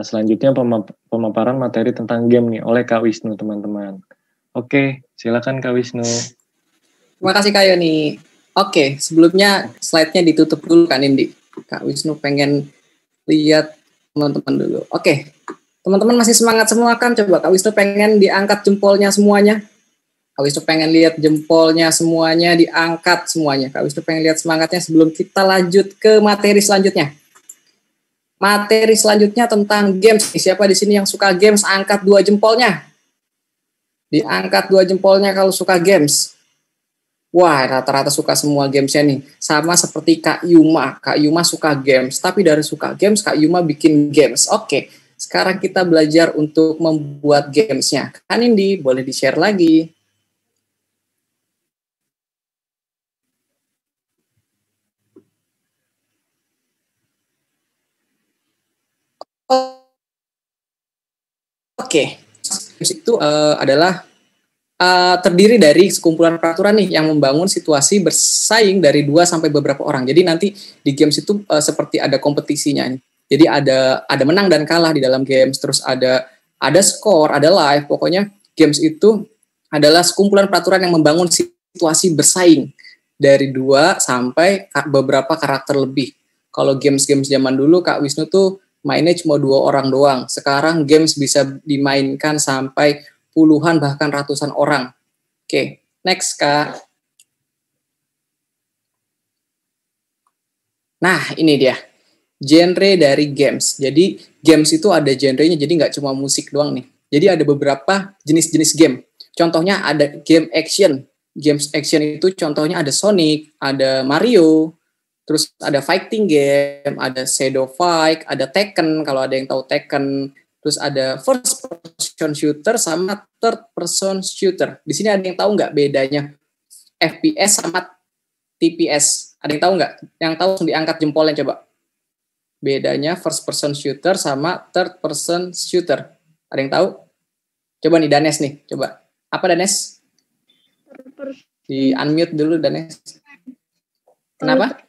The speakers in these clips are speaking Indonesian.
selanjutnya pemaparan materi tentang game nih oleh Kak Wisnu, teman-teman. Oke, silakan Kak Wisnu. Terima kasih Kak Yoni. Oke, sebelumnya slide-nya ditutup dulu kan Indi. Kak Wisnu pengen lihat teman-teman dulu. Oke, teman-teman masih semangat semua kan? Coba Kak Wisnu pengen diangkat jempolnya semuanya. Kak Wisnu pengen lihat jempolnya semuanya diangkat semuanya. Kak Wisnu pengen lihat semangatnya sebelum kita lanjut ke materi selanjutnya. Materi selanjutnya tentang games. Siapa di sini yang suka games? Angkat 2 jempolnya. Diangkat 2 jempolnya kalau suka games. Wah, rata-rata suka semua gamesnya nih. Sama seperti Kak Yuma. Kak Yuma suka games. Tapi dari suka games, Kak Yuma bikin games. Oke, sekarang kita belajar untuk membuat gamesnya. Kan Indi, boleh di-share lagi. Oke, games itu adalah terdiri dari sekumpulan peraturan nih yang membangun situasi bersaing dari 2 sampai beberapa orang. Jadi nanti di games itu seperti ada kompetisinya nih. Jadi ada menang dan kalah di dalam games, terus ada skor, ada live. Pokoknya games itu adalah sekumpulan peraturan yang membangun situasi bersaing dari 2 sampai beberapa karakter lebih. Kalau games-games zaman dulu Kak Wisnu tuh mainnya cuma 2 orang doang. Sekarang games bisa dimainkan sampai puluhan bahkan ratusan orang. Oke, next Kak. Nah, ini dia. Genre dari games. Jadi, games itu ada genrenya, jadi nggak cuma musik doang nih. Jadi ada beberapa jenis-jenis game. Contohnya ada game action. Games action itu contohnya ada Sonic, ada Mario, terus ada fighting game, ada Shadow Fight, ada Tekken, kalau ada yang tahu Tekken. Terus ada first person shooter sama third person shooter. Di sini ada yang tahu nggak bedanya FPS sama TPS? Ada yang tahu nggak? Yang tahu langsung diangkat jempolnya coba. Bedanya first person shooter sama third person shooter. Ada yang tahu? Coba nih Danes nih, coba. Apa Danes? Di unmute dulu Danes. Kenapa?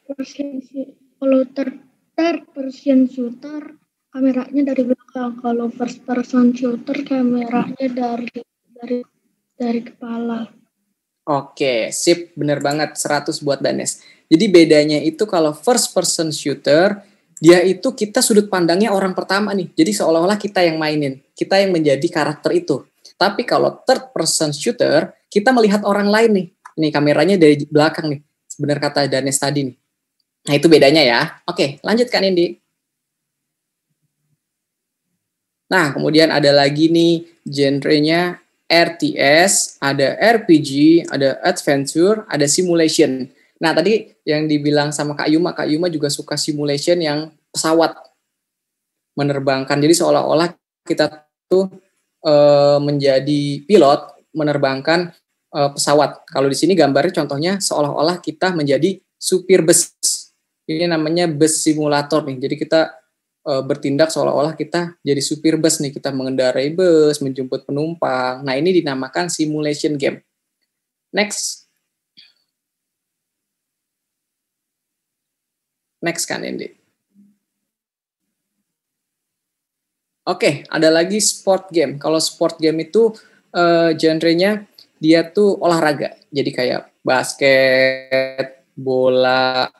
Kalau third person shooter kameranya dari belakang, kalau first person shooter kameranya dari kepala. Oke, sip, bener banget, 100 buat Danes. Jadi bedanya itu kalau first person shooter, dia itu kita sudut pandangnya orang pertama nih. Jadi seolah-olah kita yang mainin, kita yang menjadi karakter itu. Tapi kalau third person shooter, kita melihat orang lain nih. Ini kameranya dari belakang nih. Bener kata Danes tadi nih. Nah itu bedanya ya. Oke, lanjutkan Indi. Nah kemudian ada lagi nih genrenya RTS, ada RPG, ada adventure, ada simulation. Nah tadi yang dibilang sama Kak Yuma juga suka simulation yang pesawat menerbangkan. Jadi seolah-olah kita tuh menjadi pilot menerbangkan pesawat. Kalau di sini gambarnya contohnya seolah-olah kita menjadi supir bus. Ini namanya bus simulator nih. Jadi kita bertindak seolah-olah kita jadi supir bus nih. Kita mengendarai bus, menjemput penumpang. Nah ini dinamakan simulation game. Next. Next kan Indi. Oke, ada lagi sport game. Kalau sport game itu genrenya dia tuh olahraga. Jadi kayak basket, bola,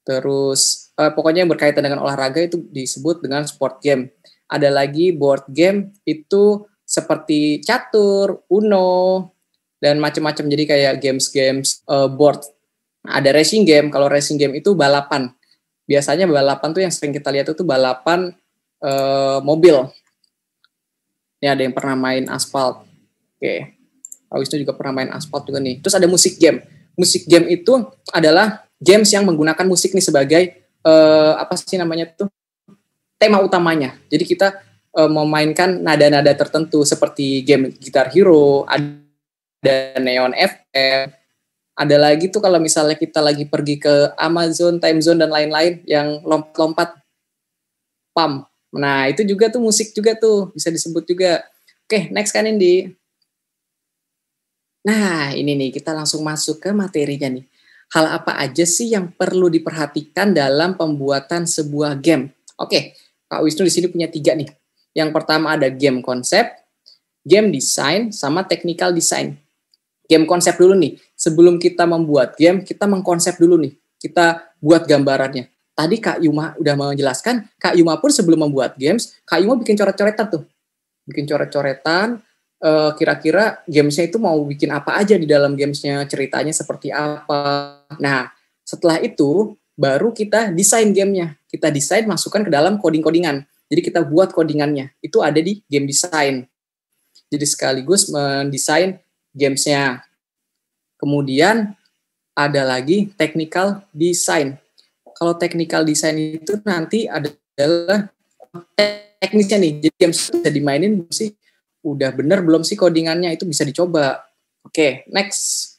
terus pokoknya yang berkaitan dengan olahraga itu disebut dengan sport game. Ada lagi board game itu seperti catur, Uno, dan macam-macam. Jadi kayak games-games board. Ada racing game. Kalau racing game itu balapan. Biasanya balapan tuh yang sering kita lihat itu balapan mobil. Ini ada yang pernah main aspal. Oke. Pak Wisnu juga pernah main aspal juga nih. Terus ada musik game. Musik game itu adalah games yang menggunakan musik nih sebagai apa sih namanya tuh tema utamanya. Jadi kita memainkan nada-nada tertentu seperti game Guitar Hero, ada Neon FM, ada lagi tuh kalau misalnya kita lagi pergi ke Amazon, Time Zone dan lain-lain yang lompat-lompat PAM. Nah, itu juga tuh musik juga tuh bisa disebut juga. Oke, next kan Indi. Nah, ini nih kita langsung masuk ke materinya nih. Hal apa aja sih yang perlu diperhatikan dalam pembuatan sebuah game? Oke, Pak Wisnu di sini punya 3 nih. Yang pertama ada game konsep, game design, sama technical design. Game konsep dulu nih. Sebelum kita membuat game, kita mengkonsep dulu nih. Kita buat gambarannya. Tadi Kak Yuma udah menjelaskan, Kak Yuma pun sebelum membuat games, Kak Yuma bikin coret-coretan tuh. Bikin coret-coretan, kira-kira gamesnya itu mau bikin apa aja di dalam gamesnya, ceritanya seperti apa. Nah, setelah itu, baru kita desain gamenya. Kita desain, masukkan ke dalam coding-codingan. Jadi kita buat codingannya. Itu ada di game design. Jadi sekaligus mendesain gamesnya. Kemudian ada lagi technical design. Kalau technical design itu nanti adalah teknisnya nih. Jadi games itu bisa dimainin sih. Udah bener belum sih codingannya, itu bisa dicoba. Oke, next.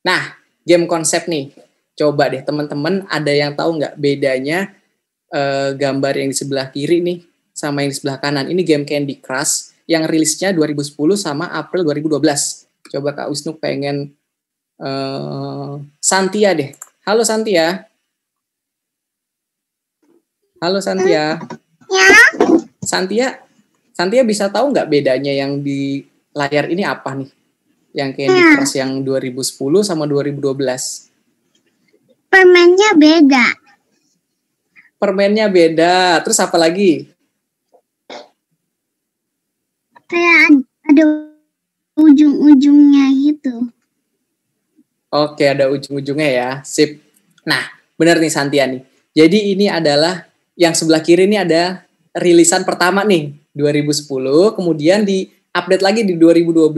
Nah, game konsep nih. Coba deh teman-teman, ada yang tahu nggak bedanya gambar yang di sebelah kiri nih sama yang di sebelah kanan? Ini game Candy Crush yang rilisnya 2010 sama April 2012. Coba Kak Wisnu pengen Santia deh. Halo Santia. Halo Santia. Ya. Santia bisa tahu nggak bedanya yang di layar ini apa nih? Yang Candy Crush yang 2010 sama 2012. Permennya beda. Permennya beda. Terus apa lagi? Kayak ada ujung-ujungnya gitu. Oke, ada ujung-ujungnya ya. Sip. Nah, benar nih Santia nih. Jadi ini adalah yang sebelah kiri ini ada rilisan pertama nih, 2010, kemudian di-update lagi di 2012.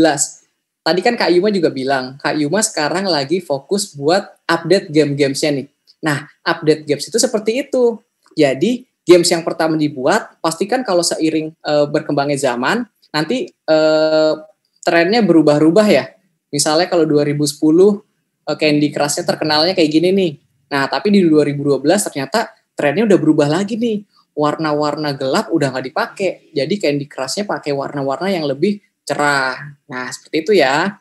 Tadi kan Kak Yuma juga bilang, Kak Yuma sekarang lagi fokus buat update game-gamesnya nih. Nah, update games itu seperti itu. Jadi, games yang pertama dibuat, pastikan kalau seiring berkembangnya zaman, nanti trennya berubah-ubah ya. Misalnya kalau 2010, Candy Crush-nya terkenalnya kayak gini nih. Nah, tapi di 2012 ternyata trennya udah berubah lagi nih. Warna-warna gelap udah nggak dipakai. Jadi Candy Crush-nya pakai warna-warna yang lebih cerah. Nah, seperti itu ya.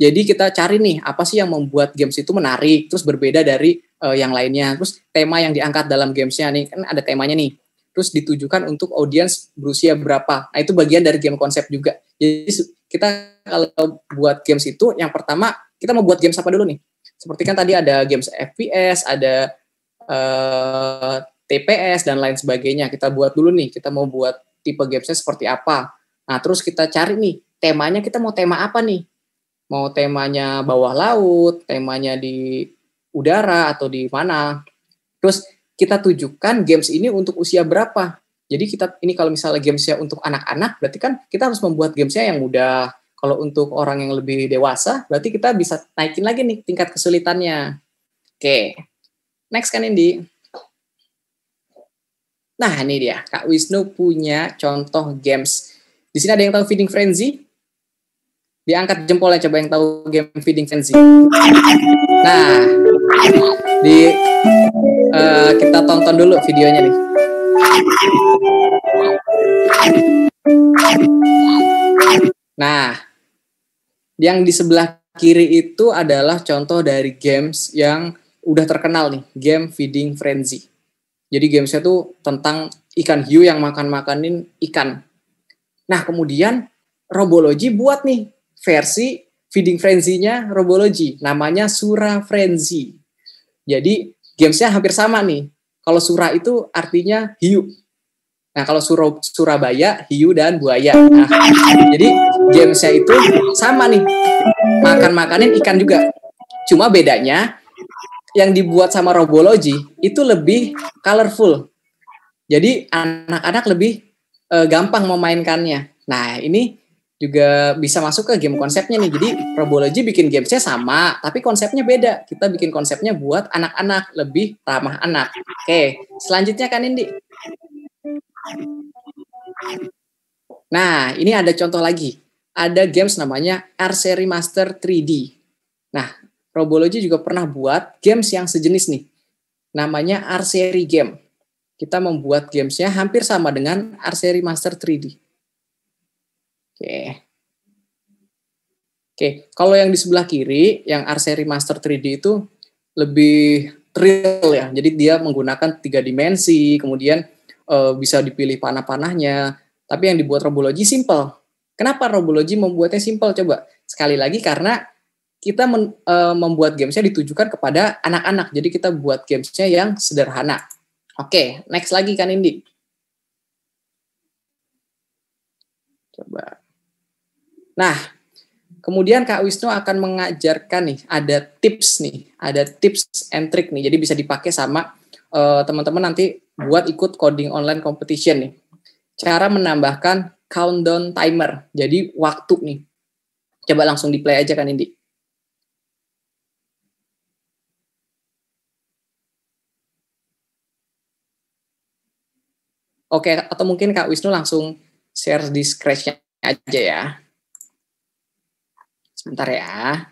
Jadi kita cari nih, apa sih yang membuat games itu menarik, terus berbeda dari yang lainnya. Terus tema yang diangkat dalam gamesnya nih, kan ada temanya nih. Terus ditujukan untuk audiens berusia berapa. Nah, itu bagian dari game konsep juga. Jadi kita kalau buat games itu, yang pertama, kita mau buat games apa dulu nih? Seperti kan tadi ada games FPS, ada TPS, dan lain sebagainya. Kita buat dulu nih, kita mau buat tipe gamesnya seperti apa. Nah, terus kita cari nih, temanya kita mau tema apa nih? Mau temanya bawah laut, temanya di udara, atau di mana. Terus kita tujukan games ini untuk usia berapa. Jadi ini kalau misalnya gamesnya untuk anak-anak, berarti kan kita harus membuat gamesnya yang mudah. Kalau untuk orang yang lebih dewasa, berarti kita bisa naikin lagi nih tingkat kesulitannya. Oke, next kan Indi. Nah ini dia, Kak Wisnu punya contoh games. Di sini ada yang tahu Feeding Frenzy? Diangkat jempolnya coba yang tahu game Feeding Frenzy. Nah, kita tonton dulu videonya nih. Nah, yang di sebelah kiri itu adalah contoh dari games yang udah terkenal nih, game Feeding Frenzy. Jadi gamesnya tuh tentang ikan hiu yang makan-makanin ikan. Nah, kemudian Robology buat nih versi Feeding Frenzy-nya Robology, namanya Sura Frenzy. Jadi gamesnya hampir sama nih. Kalau Sura itu artinya hiu. Nah, kalau Surabaya, hiu dan buaya. Nah, jadi gamesnya itu sama nih, makan-makanin ikan juga. Cuma bedanya, yang dibuat sama Robology itu lebih colorful. Jadi anak-anak lebih gampang memainkannya. Nah, ini juga bisa masuk ke game konsepnya nih. Jadi Robology bikin gamesnya sama, tapi konsepnya beda. Kita bikin konsepnya buat anak-anak, lebih ramah anak. Oke, selanjutnya kan Indi. Nah, ini ada contoh lagi. Ada games namanya R-Series Master 3D. Nah, Robology juga pernah buat games yang sejenis nih. Namanya R-Series Game. Kita membuat gamesnya hampir sama dengan R-Series Master 3D. Oke, kalau yang di sebelah kiri, yang R-Series Master 3D itu lebih real ya. Jadi dia menggunakan 3 dimensi, kemudian bisa dipilih panah-panahnya. Tapi yang dibuat Robology simple. Kenapa Robology membuatnya simple? Coba sekali lagi karena kita membuat gamesnya ditujukan kepada anak-anak. Jadi kita buat gamesnya yang sederhana. Oke, next lagi kan Indi. Coba. Nah, kemudian Kak Wisnu akan mengajarkan nih, ada tips and trick nih. Jadi bisa dipakai sama teman-teman nanti buat ikut coding online competition nih. Cara menambahkan countdown timer. Jadi waktu nih. Coba langsung di play aja kan Indi. Oke, atau mungkin Kak Wisnu langsung share di scratch-nya aja ya. Sebentar ya.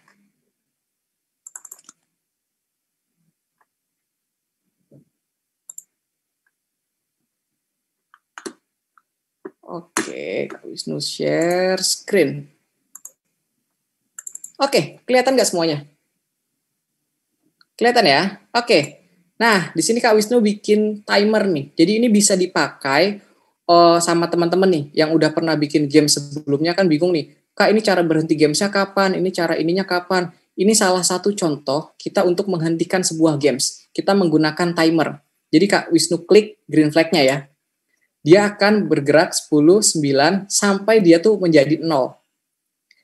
Oke, Kak Wisnu share screen. Oke, kelihatan nggak semuanya? Kelihatan ya? Oke. Nah, di sini Kak Wisnu bikin timer nih. Jadi ini bisa dipakai sama teman-teman nih yang udah pernah bikin game sebelumnya kan bingung nih. Kak, ini cara berhenti gamesnya kapan? Ini cara ininya kapan? Ini salah satu contoh kita untuk menghentikan sebuah games. Kita menggunakan timer. Jadi Kak Wisnu klik green flag-nya ya. Dia akan bergerak 10, 9, sampai dia tuh menjadi 0.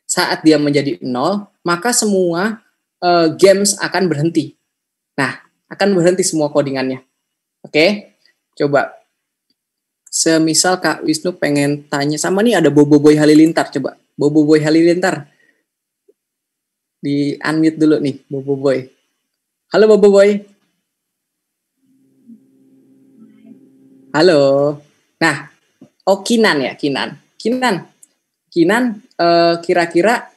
Saat dia menjadi 0, maka semua games akan berhenti. Nah, akan berhenti semua codingannya. Oke, coba. Semisal Kak Wisnu pengen tanya sama nih ada Bobo Boy Halilintar, coba. Bobo Boy Halilintar. Di unmute dulu nih, Bobo Boy. Halo Bobo Boy. Halo. Nah, Kinan ya, Kinan. Kinan, kira-kira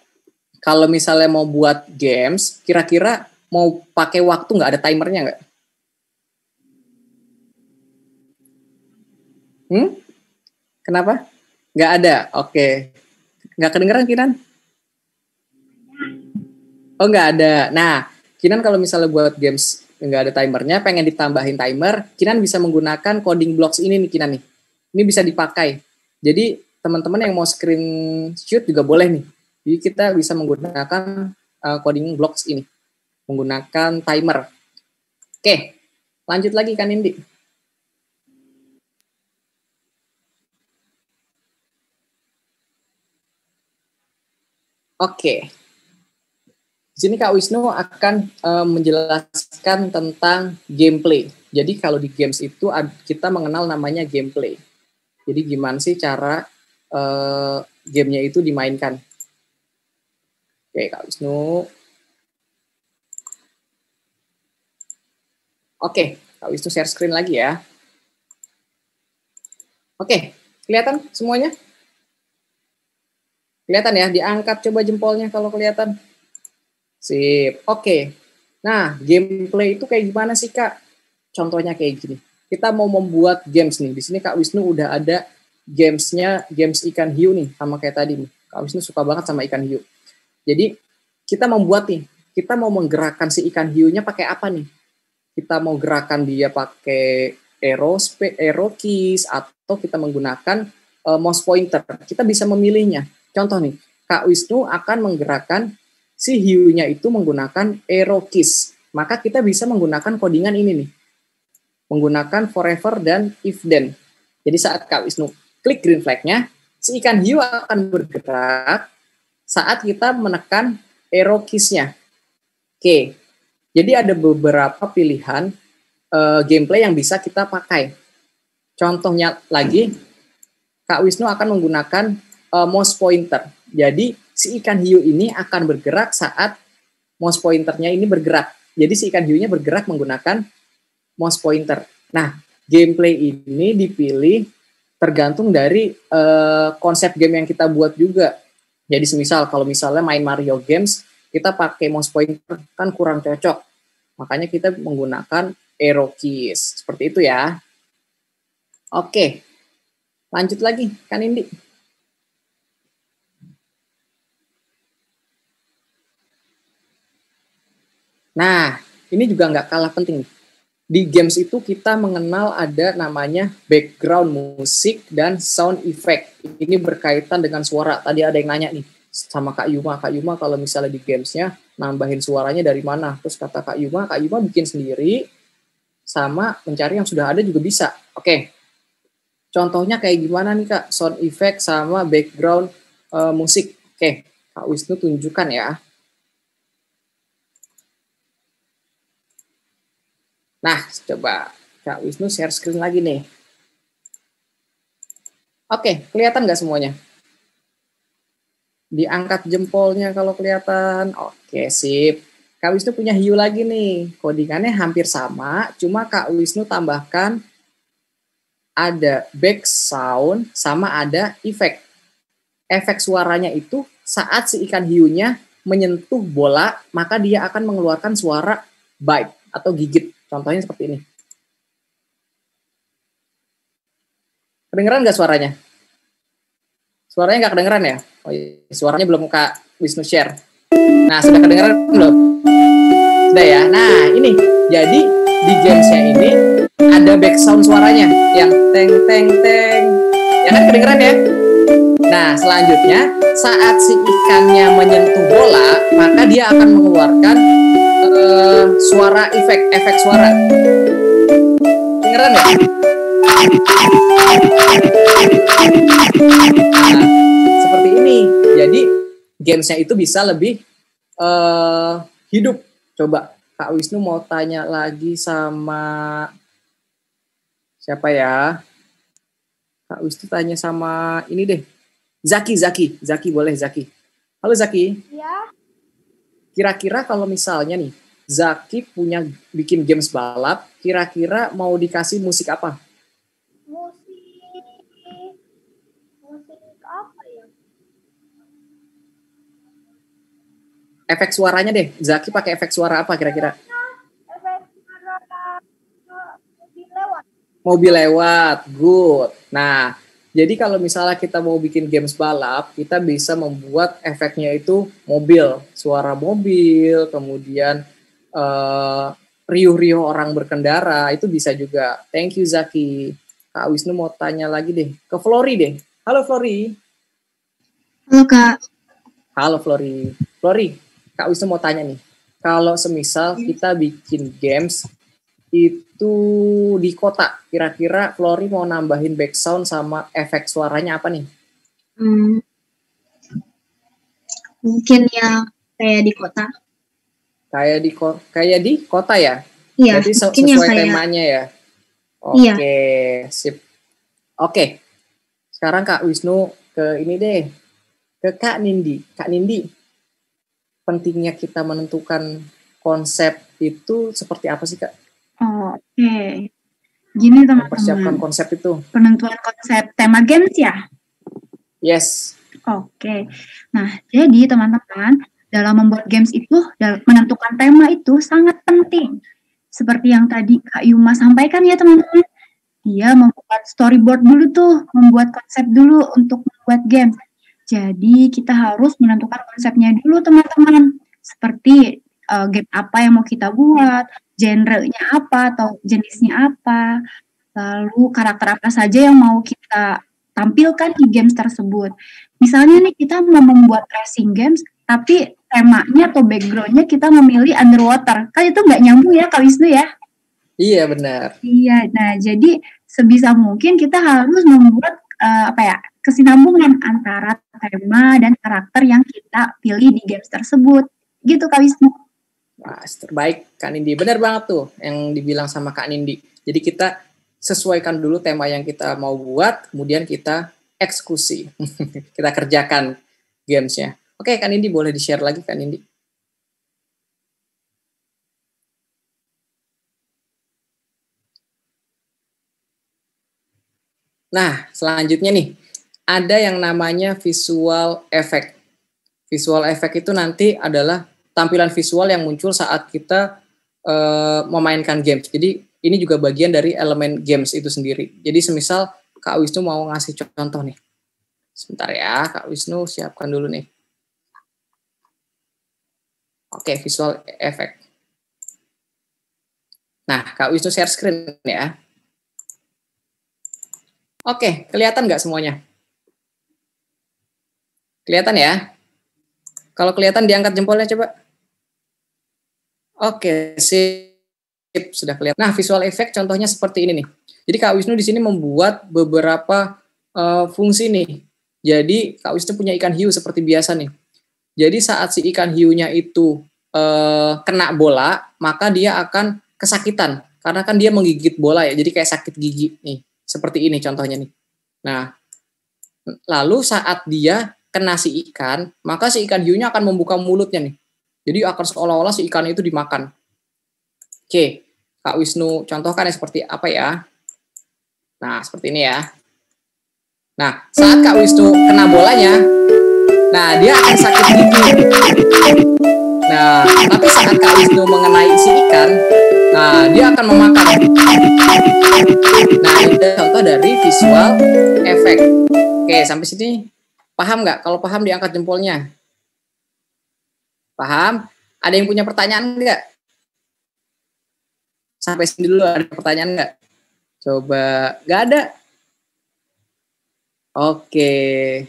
kalau misalnya mau buat games, kira-kira mau pakai waktu nggak, ada timernya nggak? Kenapa? Nggak ada. Oke. Nggak kedengeran Kinan? Oh nggak ada. Nah, Kinan kalau misalnya buat games nggak ada timernya, pengen ditambahin timer, Kinan bisa menggunakan coding blocks ini nih Kinan nih. Ini bisa dipakai. Jadi teman-teman yang mau screenshot juga boleh nih. Jadi kita bisa menggunakan coding blocks ini, menggunakan timer. Oke, lanjut lagi kan Indi. Oke. Di sini Kak Wisnu akan menjelaskan tentang gameplay. Jadi kalau di games itu kita mengenal namanya gameplay. Jadi gimana sih cara gamenya itu dimainkan. Oke, Kak Wisnu. Oke, Kak Wisnu share screen lagi ya. Oke, kelihatan semuanya? Kelihatan ya, diangkat coba jempolnya kalau kelihatan. Sip, oke. Nah, gameplay itu kayak gimana sih Kak? Contohnya kayak gini. Kita mau membuat games nih. Di sini Kak Wisnu udah ada gamesnya, games ikan hiu nih, sama kayak tadi nih. Kak Wisnu suka banget sama ikan hiu. Jadi kita membuat nih, kita mau menggerakkan si ikan hiunya pakai apa nih? Kita mau gerakan dia pakai arrow keys atau kita menggunakan mouse pointer. Kita bisa memilihnya. Contoh nih, Kak Wisnu akan menggerakkan si hiunya itu menggunakan arrow keys. Maka kita bisa menggunakan codingan ini nih. Menggunakan forever dan if then. Jadi saat Kak Wisnu klik green flag-nya, si ikan hiu akan bergerak saat kita menekan arrow keys-nya. Oke, jadi ada beberapa pilihan gameplay yang bisa kita pakai. Contohnya lagi, Kak Wisnu akan menggunakan mouse pointer. Jadi si ikan hiu ini akan bergerak saat mouse pointernya ini bergerak. Jadi si ikan hiunya bergerak menggunakan mouse pointer. Nah, gameplay ini dipilih tergantung dari konsep game yang kita buat juga. Jadi semisal kalau misalnya main Mario Games, kita pakai mouse pointer kan kurang cocok. Makanya kita menggunakan arrow keys. Seperti itu ya. Oke. Lanjut lagi, kan Indi. Nah, ini juga nggak kalah penting. Di games itu kita mengenal ada namanya background musik dan sound effect. Ini berkaitan dengan suara. Tadi ada yang nanya nih sama Kak Yuma. Kak Yuma kalau misalnya di gamesnya nambahin suaranya dari mana? Terus kata Kak Yuma bikin sendiri sama mencari yang sudah ada juga bisa. Oke. Contohnya kayak gimana nih Kak? Sound effect sama background musik. Oke, Kak Wisnu tunjukkan ya. Nah, coba Kak Wisnu share screen lagi nih. Oke, kelihatan nggak semuanya? Diangkat jempolnya kalau kelihatan. Oke, sip. Kak Wisnu punya hiu lagi nih. Codingannya hampir sama, cuma Kak Wisnu tambahkan ada back sound sama ada efek. Efek suaranya itu saat si ikan hiunya menyentuh bola, maka dia akan mengeluarkan suara bite atau gigit. Contohnya seperti ini. Kedengeran nggak suaranya? Suaranya nggak kedengeran ya? Oh iya, suaranya belum Kak Wisnu share. Nah, sudah kedengeran belum? Sudah ya? Nah, ini. Jadi, di gamesnya ini ada background suaranya yang teng, teng, teng. Ya kan kedengeran ya? Nah, selanjutnya, saat si ikannya menyentuh bola, maka dia akan mengeluarkan suara efek suara. Kedengeran ya? Nah, seperti ini. Jadi gamesnya itu bisa lebih hidup. Coba Kak Wisnu mau tanya lagi sama siapa ya? Kak Wisnu tanya sama ini deh. Zaki boleh Zaki. Halo Zaki. Ya. Kira-kira kalau misalnya nih Zaki punya bikin games balap, kira-kira mau dikasih musik apa? Musik apa ya? Efek suaranya deh. Zaki pakai efek suara apa kira-kira? Efek suara mobil lewat. Mobil lewat. Good. Nah, jadi kalau misalnya kita mau bikin games balap, kita bisa membuat efeknya itu mobil, suara mobil, kemudian riuh-riuh orang berkendara, itu bisa juga. Thank you Zaki. Kak Wisnu mau tanya lagi deh, ke Flori deh. Halo Flori. Halo Kak. Halo Flori. Flori, Kak Wisnu mau tanya nih, kalau semisal kita bikin games itu di kota, kira-kira Flori mau nambahin background sama efek suaranya apa nih? Mungkin yang kayak di kota. Kayak di kota ya? Iya. Berarti sesuai temanya ya? Iya. Oke, sip. Oke, sekarang Kak Wisnu ke ini deh, ke Kak Nindi. Kak Nindi, pentingnya kita menentukan konsep itu seperti apa sih Kak? Oke. Gini Mempersiapkan teman-teman, konsep itu. penentuan konsep tema games ya? Yes. Oke. Nah, jadi teman-teman, dalam membuat games itu, menentukan tema itu sangat penting. Seperti yang tadi Kak Yuma sampaikan ya teman-teman, dia membuat storyboard dulu tuh, membuat konsep dulu untuk membuat games. Jadi kita harus menentukan konsepnya dulu teman-teman. Seperti game apa yang mau kita buat, genre-nya apa atau jenisnya apa, lalu karakter apa saja yang mau kita tampilkan di games tersebut. Misalnya nih kita mau membuat racing games, tapi temanya atau background-nya kita memilih underwater. Kan itu nggak nyambung ya Kak Wisnu ya? Iya benar. Iya, nah jadi sebisa mungkin kita harus membuat kesinambungan antara tema dan karakter yang kita pilih di games tersebut. Gitu Kak Wisnu. Wah, terbaik Kak Nindi. Benar banget tuh yang dibilang sama Kak Nindi. Jadi kita sesuaikan dulu tema yang kita mau buat, kemudian kita eksekusi. Kita kerjakan gamesnya. Oke, Kak Nindi boleh di-share lagi Kak Nindi. Nah, selanjutnya nih, ada yang namanya visual effect. Visual effect itu nanti adalah tampilan visual yang muncul saat kita memainkan games. Jadi ini juga bagian dari elemen games itu sendiri. Jadi semisal Kak Wisnu mau ngasih contoh nih. Sebentar ya, Kak Wisnu siapkan dulu nih. Oke, visual effect. Nah, Kak Wisnu share screen ya. Oke, kelihatan nggak semuanya? Kelihatan ya? Kalau kelihatan diangkat jempolnya coba. Oke, sip, sudah kelihatan. Nah, visual effect contohnya seperti ini nih. Jadi Kak Wisnu di sini membuat beberapa fungsi nih. Jadi Kak Wisnu punya ikan hiu seperti biasa nih. Jadi saat si ikan hiunya itu kena bola, maka dia akan kesakitan karena kan dia menggigit bola ya. Jadi kayak sakit gigi nih. Seperti ini contohnya nih. Nah, lalu saat dia kena si ikan, maka si ikan hiunya akan membuka mulutnya nih. Jadi akan seolah-olah si ikan itu dimakan. Oke, Kak Wisnu contohkan ya seperti apa ya? Nah, seperti ini ya. Nah, saat Kak Wisnu kena bolanya, nah dia akan sakit gigi. Nah, tapi saat Kak Wisnu mengenai si ikan, nah dia akan memakan. Nah, itu contoh dari visual effect. Oke, sampai sini paham nggak? Kalau paham diangkat jempolnya. Paham? Ada yang punya pertanyaan nggak? Sampai sini dulu ada pertanyaan nggak? Coba, nggak ada? Oke.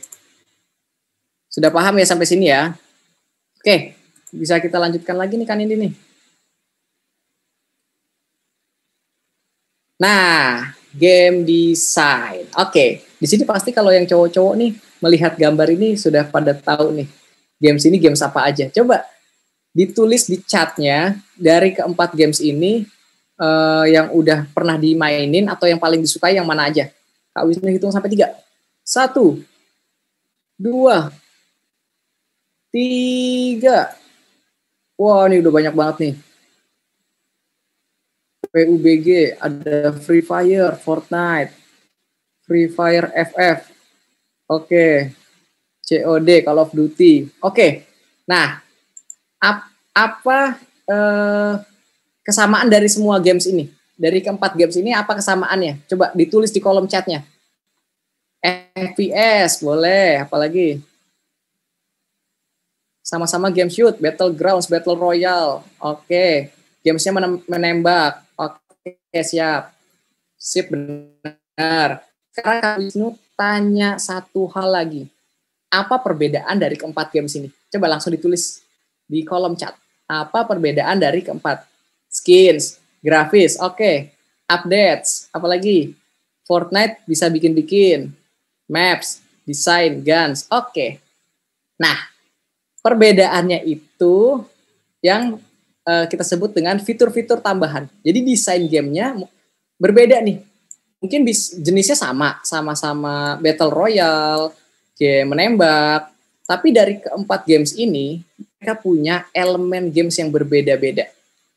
Sudah paham ya sampai sini ya? Oke, bisa kita lanjutkan lagi nih kan ini nih. Nah, game design. Oke, di sini pasti kalau yang cowok-cowok nih melihat gambar ini sudah pada tahu nih. Games ini games apa aja? Coba ditulis di chatnya dari keempat games ini yang udah pernah dimainin atau yang paling disukai yang mana aja. Kak Wisnu hitung sampai 3. 1, 2, 3. Wah, ini udah banyak banget nih. PUBG, ada Free Fire, Fortnite, Free Fire FF. Oke. COD, Call of Duty. Oke. Nah, apa kesamaan dari semua games ini? Dari keempat games ini apa kesamaannya? Coba ditulis di kolom chatnya. FPS, boleh. Apalagi? Sama-sama game shoot, Battlegrounds, Battle Royale. Oke. Gamesnya menembak. Oke, siap. Sip, benar. Sekarang Kak Wisnu tanya satu hal lagi. Apa perbedaan dari keempat games ini? Coba langsung ditulis di kolom chat. Apa perbedaan dari keempat? Skins, grafis, oke. Updates, apalagi? Fortnite bisa bikin-bikin. Maps, desain, guns, oke. Nah, perbedaannya itu yang kita sebut dengan fitur-fitur tambahan. Jadi desain gamenya berbeda nih. Mungkin jenisnya sama-sama Battle Royale, game menembak. Tapi dari keempat games ini, mereka punya elemen games yang berbeda-beda.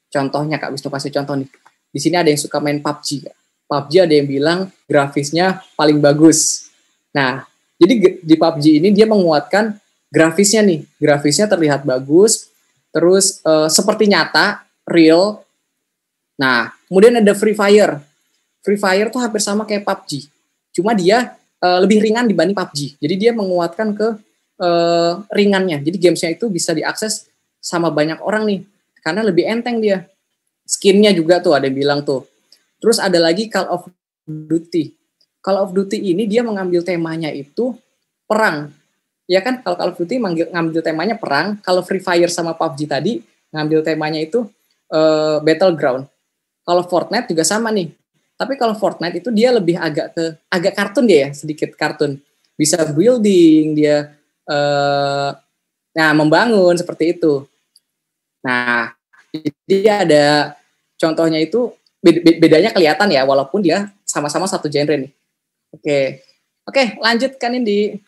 Contohnya, Kak Wisnu kasih contoh nih. Di sini ada yang suka main PUBG. PUBG ada yang bilang grafisnya paling bagus. Nah, jadi di PUBG ini dia menguatkan grafisnya nih. Grafisnya terlihat bagus, terus seperti nyata, real. Nah, kemudian ada Free Fire. Free Fire tuh hampir sama kayak PUBG. Cuma dia lebih ringan dibanding PUBG. Jadi dia menguatkan ke ringannya. Jadi gamesnya itu bisa diakses sama banyak orang nih. Karena lebih enteng dia. Skinnya juga tuh ada yang bilang tuh. Terus ada lagi Call of Duty. Call of Duty ini dia mengambil temanya itu perang. Ya kan, kalau Call of Duty ngambil temanya perang. Kalau Free Fire sama PUBG tadi ngambil temanya itu battleground. Kalau Fortnite juga sama nih. Tapi kalau Fortnite itu dia lebih agak kartun dia ya, sedikit kartun. Bisa building dia membangun seperti itu. Nah, jadi ada contohnya itu bedanya kelihatan ya, walaupun dia sama-sama satu genre nih. Oke, lanjutkan ini.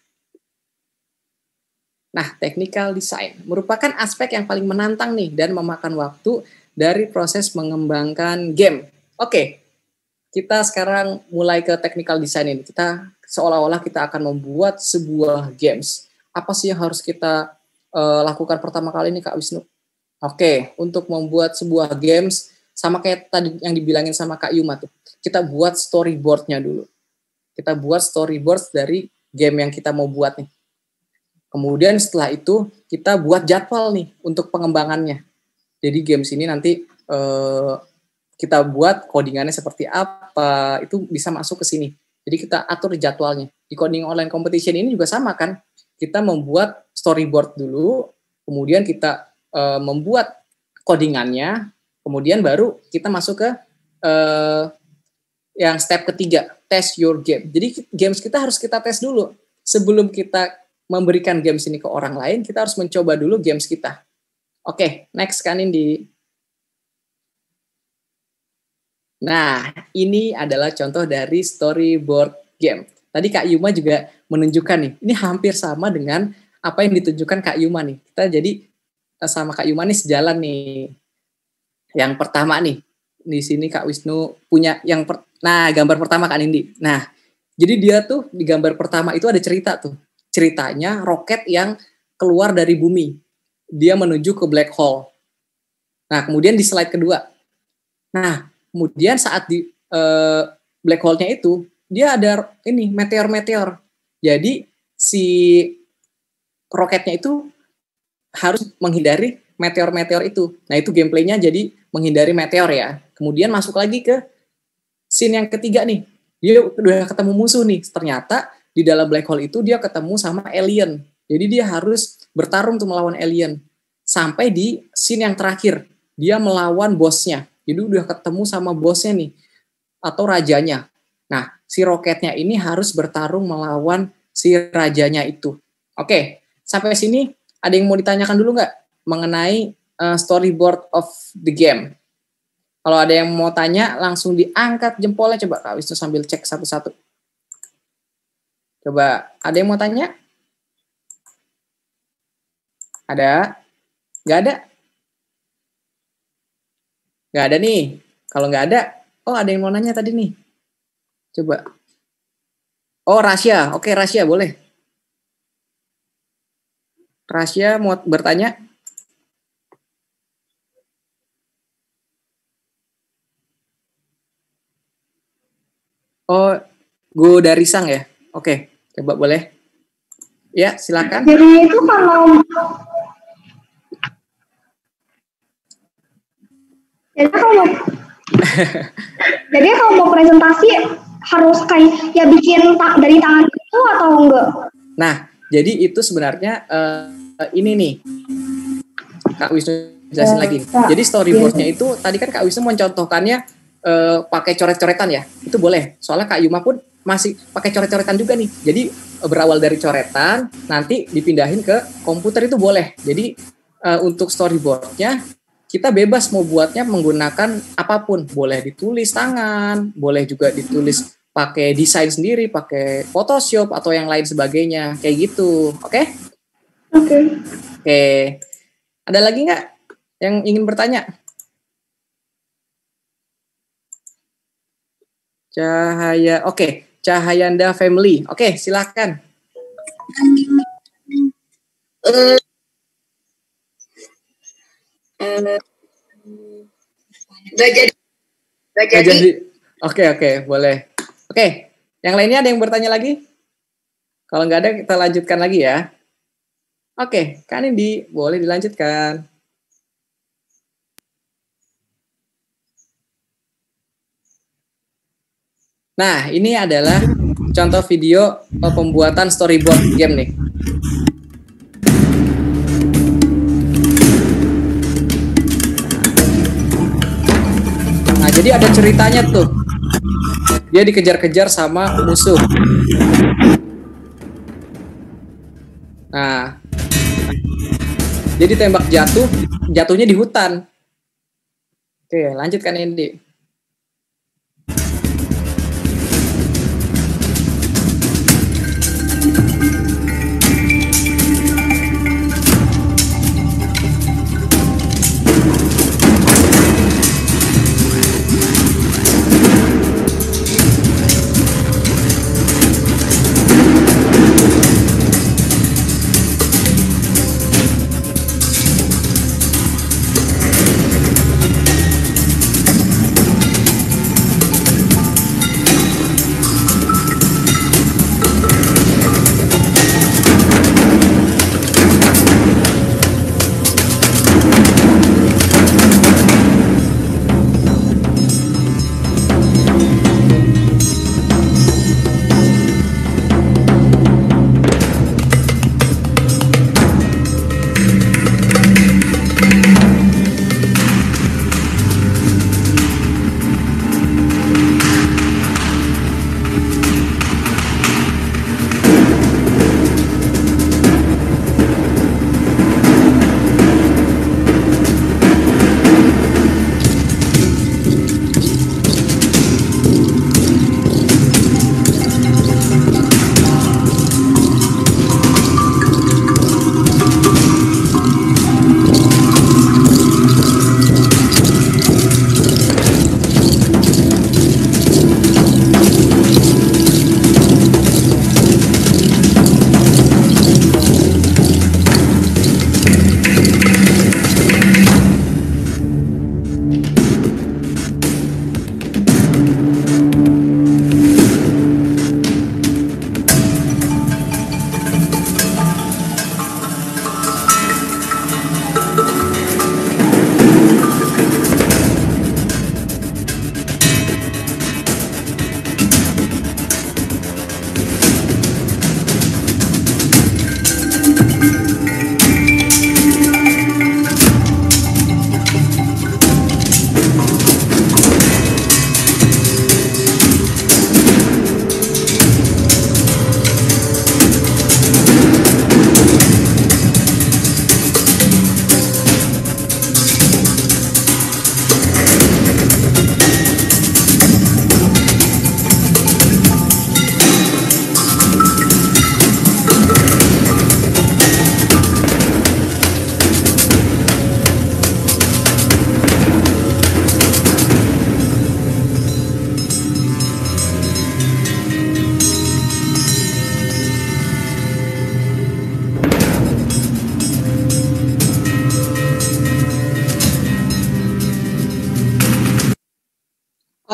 Nah, technical design merupakan aspek yang paling menantang nih dan memakan waktu dari proses mengembangkan game. Oke, kita sekarang mulai ke technical design ini. Kita seolah-olah kita akan membuat sebuah games. Apa sih yang harus kita lakukan pertama kali ini, Kak Wisnu? Oke, untuk membuat sebuah games, sama kayak tadi yang dibilangin sama Kak Yuma tuh. Kita buat storyboard-nya dulu. Kita buat storyboard dari game yang kita mau buat nih. Kemudian setelah itu, kita buat jadwal nih untuk pengembangannya. Jadi games ini nanti kita buat codingannya seperti apa, itu bisa masuk ke sini. Jadi kita atur jadwalnya. Di coding online competition ini juga sama kan, kita membuat storyboard dulu, kemudian kita membuat codingannya, kemudian baru kita masuk ke yang step ketiga, test your game. Jadi games kita harus kita tes dulu. Sebelum kita memberikan games ini ke orang lain, kita harus mencoba dulu games kita. Oke, next kan Indi. Nah, ini adalah contoh dari storyboard game. Tadi Kak Yuma juga menunjukkan nih, ini hampir sama dengan apa yang ditunjukkan Kak Yuma nih. Kita jadi sama Kak Yuma nih sejalan nih. Yang pertama nih, di sini Kak Wisnu punya nah gambar pertama Kak Nindi. Nah, jadi dia tuh di gambar pertama itu ada cerita tuh. Ceritanya roket yang keluar dari bumi. Dia menuju ke black hole. Nah, kemudian di slide kedua. Nah, kemudian saat di black hole-nya itu, dia ada ini meteor-meteor. Jadi si roketnya itu harus menghindari meteor-meteor itu. Nah, itu gameplaynya jadi menghindari meteor ya. Kemudian masuk lagi ke scene yang ketiga nih. Dia udah ketemu musuh nih. Ternyata di dalam black hole itu dia ketemu sama alien. Jadi dia harus bertarung untuk melawan alien. Sampai di scene yang terakhir. Dia melawan bosnya. Jadi udah ketemu sama bosnya nih. Atau rajanya. Nah, si roketnya ini harus bertarung melawan si rajanya itu. Oke, sampai sini ada yang mau ditanyakan dulu nggak? Mengenai storyboard of the game. Kalau ada yang mau tanya, langsung diangkat jempolnya. Coba Kak Wisnu sambil cek satu-satu. Coba, ada yang mau tanya? Ada? Nggak ada? Nggak ada nih. Kalau nggak ada, oh ada yang mau nanya tadi nih. Coba. Oh, Rasya. Oke, Rasya, boleh. Rasya mau bertanya? Oh, Go dari Sang ya? Oke, coba boleh. Ya, silakan. Jadi itu kalau jadi kalau mau presentasi harus kayak ya bikin dari tangan itu atau enggak? Nah, jadi itu sebenarnya ini nih. Kak Wisnu jelasin lagi. Jadi storyboardnya itu tadi kan Kak Wisnu mencontohkannya pakai coret-coretan ya. Itu boleh. Soalnya Kak Yuma pun masih pakai coret-coretan juga nih. Jadi berawal dari coretan, nanti dipindahin ke komputer itu boleh. Jadi untuk storyboardnya kita bebas mau buatnya menggunakan apapun. Boleh ditulis tangan, boleh juga ditulis pakai desain sendiri, pakai Photoshop atau yang lain sebagainya. Kayak gitu. Oke? Oke. Ada lagi nggak yang ingin bertanya? Cahayanda Family. Oke, silakan. Gak jadi. Oke, boleh. Oke, yang lainnya ada yang bertanya lagi? Kalau nggak ada, kita lanjutkan lagi ya. Oke, Kak Nindi, boleh dilanjutkan. Nah, ini adalah contoh video pembuatan storyboard game nih. Nah, jadi ada ceritanya tuh. Dia dikejar-kejar sama musuh. Nah, jadi tembak jatuhnya di hutan. Oke, lanjutkan Indi.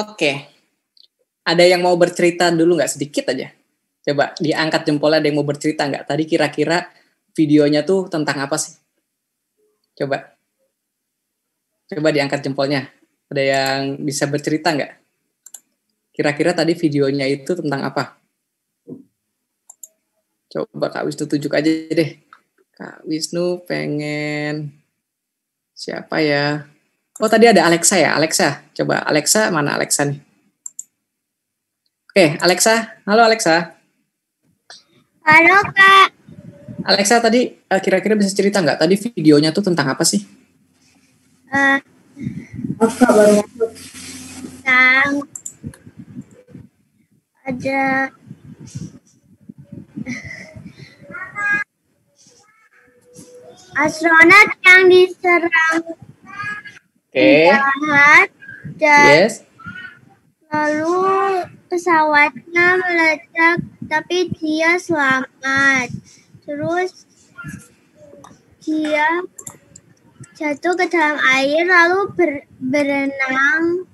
Oke. Ada yang mau bercerita dulu nggak sedikit aja? Coba diangkat jempolnya, ada yang mau bercerita nggak? Tadi kira-kira videonya tuh tentang apa sih? Coba diangkat jempolnya. Ada yang bisa bercerita nggak? Kira-kira tadi videonya itu tentang apa? Coba Kak Wisnu tunjuk aja deh. Kak Wisnu pengen siapa ya? Oh tadi ada Alexa ya, Alexa. Coba Alexa, mana Alexa nih? Oke, Alexa. Halo Alexa. Halo Kak. Alexa tadi kira-kira bisa cerita nggak? Tadi videonya tuh tentang apa sih? Tentang ada astronot yang diserang penjahat dan Yes. lalu pesawatnya meledak tapi dia selamat. Terus dia jatuh ke dalam air lalu berenang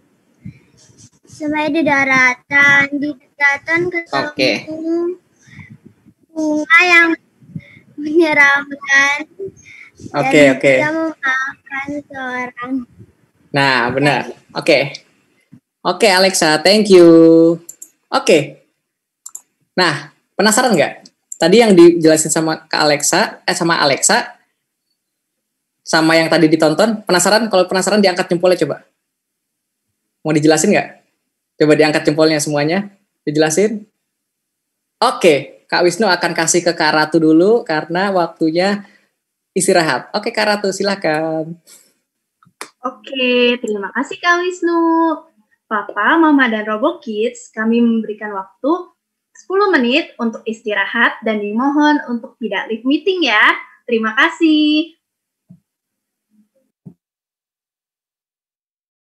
sampai di daratan. Di daratan ketemu bunga yang menyeramkan. Oke. Dia memakan seorang. Nah, benar. Oke, Alexa, thank you. Oke. Nah, penasaran nggak? Tadi yang dijelasin sama Kak Alexa, sama Alexa, sama yang tadi ditonton, penasaran? Kalau penasaran diangkat jempolnya coba. Mau dijelasin nggak? Coba diangkat jempolnya semuanya. Dijelasin? Oke, Kak Wisnu akan kasih ke Kak Ratu dulu karena waktunya istirahat. Oke, Kak Ratu, silakan. Oke, terima kasih Kak Wisnu. Papa, Mama, dan Robo Kids, kami memberikan waktu 10 menit untuk istirahat dan dimohon untuk tidak leave meeting ya. Terima kasih.